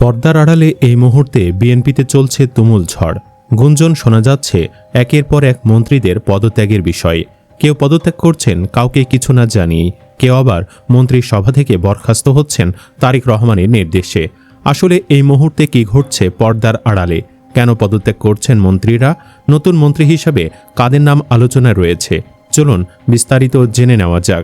পর্দার আড়ালে এই মুহূর্তে বিএনপিতে চলছে তুমুল ঝড়। গুঞ্জন শোনা যাচ্ছে একের পর এক মন্ত্রীদের পদত্যাগের বিষয়ে। কেউ পদত্যাগ করছেন কাউকে কিছু না জানিয়ে, কেউ আবার মন্ত্রিসভা থেকে বরখাস্ত হচ্ছেন তারেক রহমানের নির্দেশে। আসলে এই মুহূর্তে কি ঘটছে পর্দার আড়ালে? কেন পদত্যাগ করছেন মন্ত্রীরা? নতুন মন্ত্রী হিসাবে কাদের নাম আলোচনায় রয়েছে? চলুন বিস্তারিত জেনে নেওয়া যাক।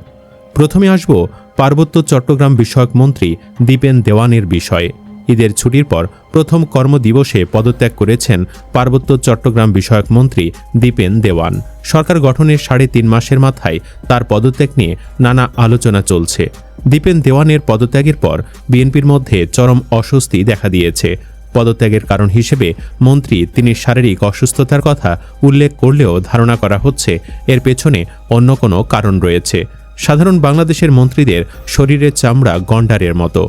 প্রথমে আসব পার্বত্য চট্টগ্রাম বিষয়ক মন্ত্রী দীপেন দেওয়ানের বিষয়ে। ঈদের ছুটির পর প্রথম কর্মদিবসে পদত্যাগ করেছেন পার্বত্য চট্টগ্রাম বিষয়ক মন্ত্রী দীপেন দেওয়ান। সরকার গঠনের 3.5 মাসের মাথায় তার পদত্যাগ নিয়ে নানা আলোচনা চলছে। দীপেন দেওয়ানের পদত্যাগের পর বিএনপির মধ্যে চরম অস্বস্তি দেখা দিয়েছে। পদত্যাগের কারণ হিসেবে মন্ত্রী তিনি শারীরিক অসুস্থতার কথা উল্লেখ করলেও ধারণা করা হচ্ছে এর পেছনে অন্য কোনো কারণ রয়েছে। সাধারণ বাংলাদেশের মন্ত্রীদের শরীরের চামড়া গন্ডারের মতো,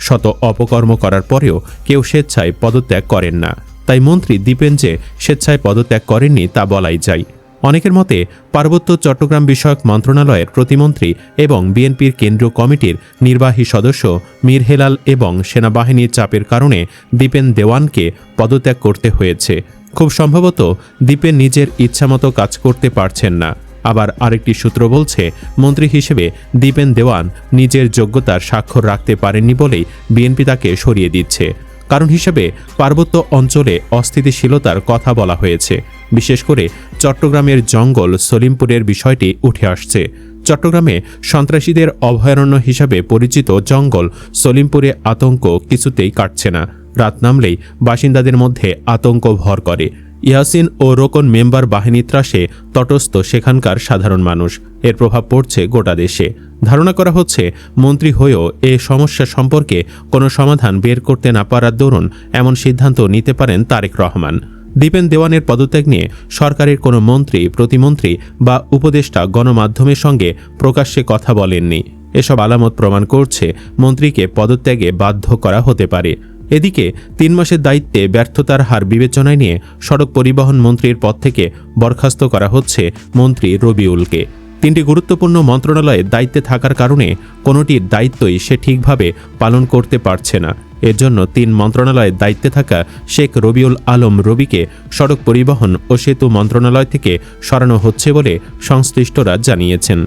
শত অপকর্ম করার পরেও কেউ স্বেচ্ছায় পদত্যাগ করেন না। তাই মন্ত্রী দীপেন যে স্বেচ্ছায় পদত্যাগ করেননি তা বলাই যায়। অনেকের মতে পার্বত্য চট্টগ্রাম বিষয়ক মন্ত্রণালয়ের প্রতিমন্ত্রী এবং বিএনপির কেন্দ্রীয় কমিটির নির্বাহী সদস্য মীর হেলাল এবং সেনাবাহিনীর চাপের কারণে দীপেন দেওয়ানকে পদত্যাগ করতে হয়েছে। খুব সম্ভবত দীপেন নিজের ইচ্ছামতো কাজ করতে পারছেন না। আবার আরেকটি সূত্র বলছে মন্ত্রী হিসেবে দীপেন দেওয়ান নিজের যোগ্যতার স্বাক্ষর রাখতে পারেননি বলেই বিএনপি তাকে সরিয়ে দিচ্ছে। কারণ হিসেবে পার্বত্য অঞ্চলে অস্থিতিশীলতার কথা বলা হয়েছে। বিশেষ করে চট্টগ্রামের জঙ্গল সলিমপুরের বিষয়টি উঠে আসছে। চট্টগ্রামে সন্ত্রাসীদের অভয়ারণ্য হিসাবে পরিচিত জঙ্গল সলিমপুরে আতঙ্ক কিছুতেই কাটছে না। রাত নামলেই বাসিন্দাদের মধ্যে আতঙ্ক ভর করে। ইয়াসিন ও রোকন মেম্বার বাহিনী ত্রাসে তটস্থ সেখানকার সাধারণ মানুষ। এর প্রভাব পড়ছে গোটা দেশে। ধারণা করা হচ্ছে মন্ত্রী হয়েও এ সমস্যা সম্পর্কে কোনো সমাধান বের করতে না পারার দরুন এমন সিদ্ধান্ত নিতে পারেন তারেক রহমান। দীপেন দেওয়ানের পদত্যাগ নিয়ে সরকারের কোনো মন্ত্রী, প্রতিমন্ত্রী বা উপদেষ্টা গণমাধ্যমের সঙ্গে প্রকাশ্যে কথা বলেননি। এসব আলামত প্রমাণ করছে মন্ত্রীকে পদত্যাগে বাধ্য করা হতে পারে। এদিকে 3 মাসের দায়িত্বে ব্যর্থতার হার বিবেচনায় নিয়ে সড়ক পরিবহন মন্ত্রীর পদ থেকে বরখাস্ত করা হচ্ছে মন্ত্রী রবিউলকে। 3টি গুরুত্বপূর্ণ মন্ত্রণালয়ে দায়িত্বে থাকার কারণে কোনোটির দায়িত্বই সে ঠিকভাবে পালন করতে পারছে না। এর জন্য 3 মন্ত্রণালয়ে দায়িত্বে থাকা শেখ রবিউল আলম রবিকে সড়ক পরিবহন ও সেতু মন্ত্রণালয় থেকে সরানো হচ্ছে বলে সংশ্লিষ্টরা জানিয়েছেন।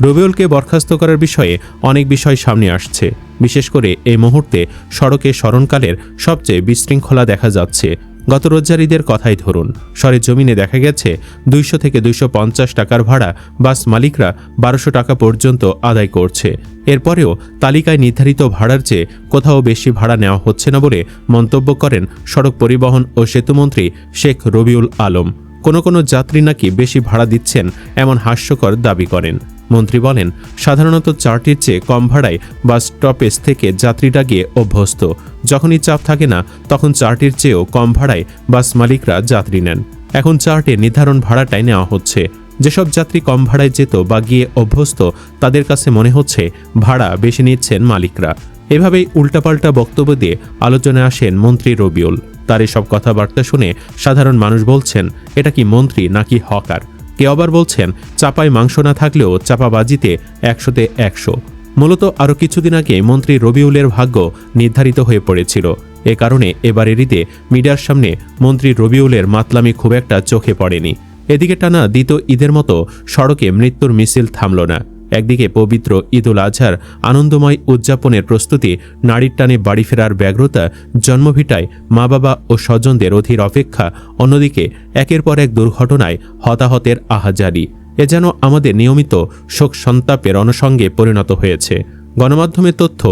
রবিউলকে বরখাস্ত করার বিষয়ে অনেক বিষয় সামনে আসছে। বিশেষ করে এই মুহূর্তে সড়কে স্মরণকালের সবচেয়ে বিশৃঙ্খলা দেখা যাচ্ছে। গত রোজার ঈদের কথাই ধরুন, সরেজমিনে দেখা গেছে 200 থেকে 250 টাকার ভাড়া বাস মালিকরা 1200 টাকা পর্যন্ত আদায় করছে। এরপরেও তালিকায় নির্ধারিত ভাড়ার চেয়ে কোথাও বেশি ভাড়া নেওয়া হচ্ছে না বলে মন্তব্য করেন সড়ক পরিবহন ও সেতুমন্ত্রী শেখ রবিউল আলম। কোনো যাত্রী নাকি বেশি ভাড়া দিচ্ছেন এমন হাস্যকর দাবি করেন। মন্ত্রী বলেন, সাধারণত 4টির চেয়ে কম ভাড়ায় বাস স্টপেজ থেকে যাত্রীরা গিয়ে অভ্যস্ত। যখনই চাপ থাকে না তখন 4টির চেয়েও কম ভাড়ায় বাস মালিকরা যাত্রী নেন। এখন 4টে নির্ধারণ ভাড়াটাই নেওয়া হচ্ছে। যেসব যাত্রী কম ভাড়ায় যেত বা গিয়ে অভ্যস্ত তাদের কাছে মনে হচ্ছে ভাড়া বেশি নিচ্ছেন মালিকরা। এভাবেই উল্টাপাল্টা বক্তব্য দিয়ে আলোচনায় আসেন মন্ত্রী রবিউল। তার এসব কথাবার্তা শুনে সাধারণ মানুষ বলছেন, এটা কি মন্ত্রী নাকি হকার? কেউ আবার বলছেন, চাপায় মাংস না থাকলেও চাপাবাজিতে 100তে 100। মূলত আরও কিছুদিন আগে মন্ত্রী রবিউলের ভাগ্য নির্ধারিত হয়ে পড়েছিল। এ কারণে এবারের ঈদে মিডিয়ার সামনে মন্ত্রী রবিউলের মাতলামি খুব একটা চোখে পড়েনি। এদিকে টানা দ্বিতীয় ঈদের মতো সড়কে মৃত্যুর মিছিল থামল না। একদিকে পবিত্র ঈদ উল আজহার আনন্দময় উদযাপনের প্রস্তুতি, নারীর টানে বাড়ি ফেরার ব্যগ্রতা, জন্মভিটায় মা বাবা ও স্বজনদের অধীর অপেক্ষা, অন্যদিকে একের পর এক দুর্ঘটনায় হতাহতের আহাজারি। এ যেন আমাদের নিয়মিত শোক সন্তাপের অনসঙ্গে পরিণত হয়েছে। গণমাধ্যমের তথ্য,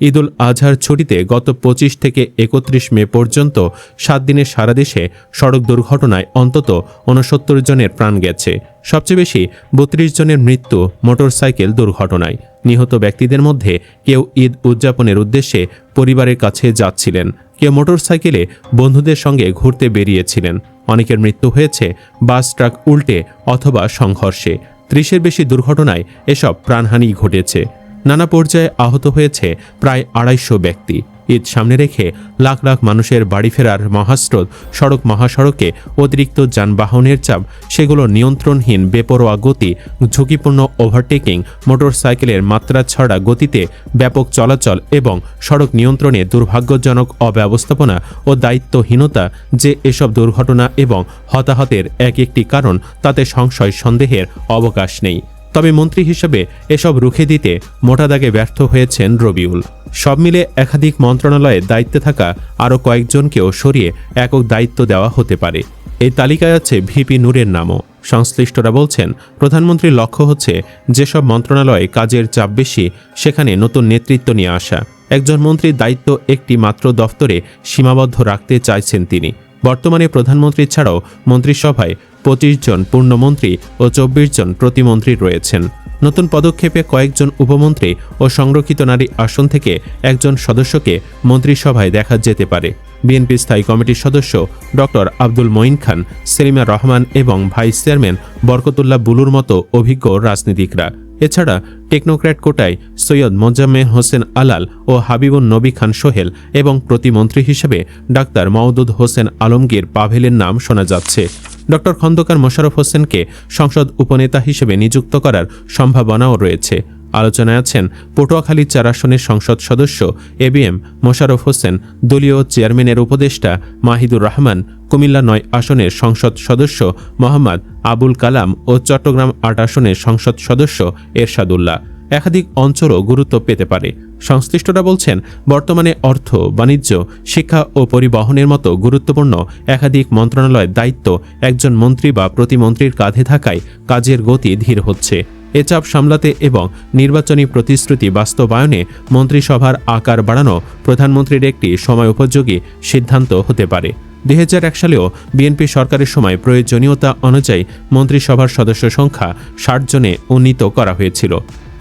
ঈদ উল আজহার ছুটিতে গত 25 থেকে 31 মে পর্যন্ত 7 দিনে সারা দেশে সড়ক দুর্ঘটনায় অন্তত 69 জনের প্রাণ গেছে। সবচেয়ে বেশি 32 জনের মৃত্যু মোটরসাইকেল দুর্ঘটনায়। নিহত ব্যক্তিদের মধ্যে কেউ ঈদ উদযাপনের উদ্দেশ্যে পরিবারের কাছে যাচ্ছিলেন, কেউ মোটরসাইকেলে বন্ধুদের সঙ্গে ঘুরতে বেরিয়েছিলেন। অনেকের মৃত্যু হয়েছে বাস ট্রাক উল্টে অথবা সংঘর্ষে। 30-এর বেশি দুর্ঘটনায় এসব প্রাণহানি ঘটেছে। নানা পর্যায়ে আহত হয়েছে প্রায় 250 ব্যক্তি। ঈদ সামনে রেখে লাখ লাখ মানুষের বাড়ি ফেরার মহাস্রোত, সড়ক মহাসড়কে অতিরিক্ত যানবাহনের চাপ, সেগুলো নিয়ন্ত্রণহীন বেপরোয়া গতি, ঝুঁকিপূর্ণ ওভারটেকিং, মোটরসাইকেলের মাত্রা ছড়া গতিতে ব্যাপক চলাচল এবং সড়ক নিয়ন্ত্রণে দুর্ভাগ্যজনক অব্যবস্থাপনা ও দায়িত্বহীনতা যে এসব দুর্ঘটনা এবং হতাহতের এক একটি কারণ, তাতে সংশয় সন্দেহের অবকাশ নেই। তবে মন্ত্রী হিসেবে এসব রুখে দিতে মোটা দাগে ব্যর্থ হয়েছেন রবিউল। সব মিলে একাধিক মন্ত্রণালয়ে দায়িত্বে থাকা আরও কয়েকজনকেও সরিয়ে একক দায়িত্ব দেওয়া হতে পারে। এই তালিকায় আছে ভিপি নূরের নামও। সংশ্লিষ্টরা বলছেন, প্রধানমন্ত্রীর লক্ষ্য হচ্ছে যেসব মন্ত্রণালয়ে কাজের চাপ বেশি সেখানে নতুন নেতৃত্ব নিয়ে আসা। একজন মন্ত্রীর দায়িত্ব একটি মাত্র দফতরে সীমাবদ্ধ রাখতে চাইছেন তিনি। বর্তমানে প্রধানমন্ত্রী ছাড়াও মন্ত্রিসভায় 25 জন পূর্ণমন্ত্রী ও 24 জন প্রতিমন্ত্রী রয়েছেন। নতুন পদক্ষেপে কয়েকজন উপমন্ত্রী ও সংরক্ষিত নারী আসন থেকে একজন সদস্যকে মন্ত্রিসভায় দেখা যেতে পারে। বিএনপি স্থায়ী কমিটির সদস্য ডক্টর আব্দুল মঈন খান, সেলিমা রহমান এবং ভাইস চেয়ারম্যান বরকতুল্লাহ বুলুর মতো অভিজ্ঞ রাজনীতিকরা। এছাড়া টেকনোক্র্যাট কোটায় সৈয়দ মোজাম্মেল হোসেন আলাল ও হাবিবুন নবী খান সোহেল এবং প্রতিমন্ত্রী হিসেবে ডাক্তার মাওদুদ হোসেন আলমগীর পাভেলের নাম শোনা যাচ্ছে। ডক্টর খন্দকার মোশাররফ হোসেনকে সংসদ উপনেতা হিসেবে নিযুক্ত করার সম্ভাবনাও রয়েছে। আলোচনায় আছেন পটুয়াখালী 4 আসনের সংসদ সদস্য এবিএম মোশাররফ হোসেন, দলীয় চেয়ারম্যানের উপদেষ্টা মাহিদুর রহমান, কুমিল্লা 9 আসনের সংসদ সদস্য মোহাম্মদ আবুল কালাম ও চট্টগ্রাম 8 আসনের সংসদ সদস্য এরশাদুল্লাহ। একাধিক অঞ্চলও গুরুত্ব পেতে পারে। সংশ্লিষ্টরা বলছেন, বর্তমানে অর্থ, বাণিজ্য, শিক্ষা ও পরিবহনের মতো গুরুত্বপূর্ণ একাধিক মন্ত্রণালয়ের দায়িত্ব একজন মন্ত্রী বা প্রতিমন্ত্রীর কাঁধে থাকায় কাজের গতি ধীর হচ্ছে। এ চাপ সামলাতে এবং নির্বাচনী প্রতিশ্রুতি বাস্তবায়নে মন্ত্রিসভার আকার বাড়ানো প্রধানমন্ত্রীর একটি সময় উপযোগী সিদ্ধান্ত হতে পারে। 2001 সালেও বিএনপি সরকারের সময় প্রয়োজনীয়তা অনুযায়ী মন্ত্রিসভার সদস্য সংখ্যা 60 জনে উন্নীত করা হয়েছিল।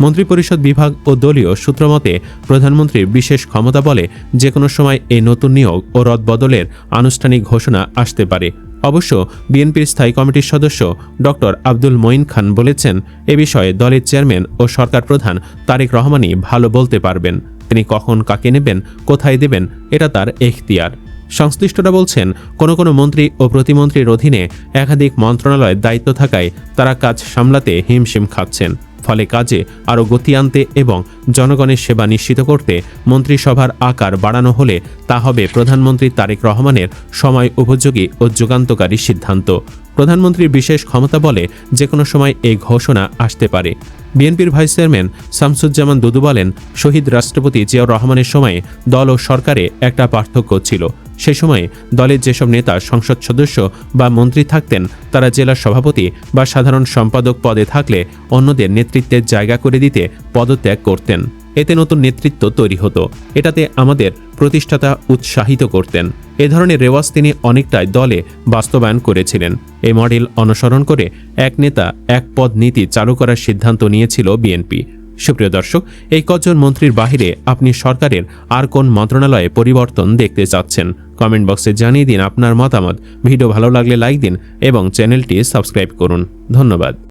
মন্ত্রিপরিষদ বিভাগ ও দলীয় সূত্রমতে প্রধানমন্ত্রীর বিশেষ ক্ষমতা বলে যে কোনো সময় এই নতুন নিয়োগ ও রদবদলের আনুষ্ঠানিক ঘোষণা আসতে পারে। অবশ্য বিএনপির স্থায়ী কমিটির সদস্য ডক্টর আব্দুল মঈন খান বলেছেন, এ বিষয়ে দলের চেয়ারম্যান ও সরকার প্রধান তারেক রহমানই ভালো বলতে পারবেন। তিনি কখন কাকে নেবেন, কোথায় দেবেন, এটা তার এখতিয়ার। সংশ্লিষ্টরা বলছেন, কোনো মন্ত্রী ও প্রতিমন্ত্রীর অধীনে একাধিক মন্ত্রণালয়ের দায়িত্ব থাকায় তারা কাজ সামলাতে হিমশিম খাচ্ছেন। ফলে কাজে আরও গতি আনতে এবং জনগণের সেবা নিশ্চিত করতে মন্ত্রিসভার আকার বাড়ানো হলে তা হবে প্রধানমন্ত্রী তারেক রহমানের সময় উপযোগী ও যুগান্তকারী সিদ্ধান্ত। প্রধানমন্ত্রীর বিশেষ ক্ষমতা বলে যে কোনো সময় এই ঘোষণা আসতে পারে। বিএনপির ভাইস চেয়ারম্যান শামসুজ্জামান দুদু বলেন, শহীদ রাষ্ট্রপতি জিয়াউর রহমানের সময়ে দল ও সরকারে একটা পার্থক্য ছিল। সে সময়ে দলের যেসব নেতা সংসদ সদস্য বা মন্ত্রী থাকতেন তারা জেলা সভাপতি বা সাধারণ সম্পাদক পদে থাকলে অন্যদের নেতৃত্বের জায়গা করে দিতে পদত্যাগ করতেন। এতে নতুন নেতৃত্ব তৈরি হতো। এটাতে আমাদের প্রতিষ্ঠাতা উৎসাহিত করতেন। এ ধরনের রেওয়াজ তিনি অনেকটাই দলে বাস্তবায়ন করেছিলেন। এই মডেল অনুসরণ করে এক নেতা এক পদ নীতি চালু করার সিদ্ধান্ত নিয়েছিল বিএনপি। সুপ্রিয় দর্শক, এই কজন মন্ত্রীর বাহিরে আপনি সরকারের আর কোন মন্ত্রণালয়ে পরিবর্তন দেখতে চাচ্ছেন? কমেন্ট বক্সে জানিয়ে দিন আপনার মতামত। ভিডিও ভালো লাগলে লাইক দিন এবং চ্যানেলটি সাবস্ক্রাইব করুন। ধন্যবাদ।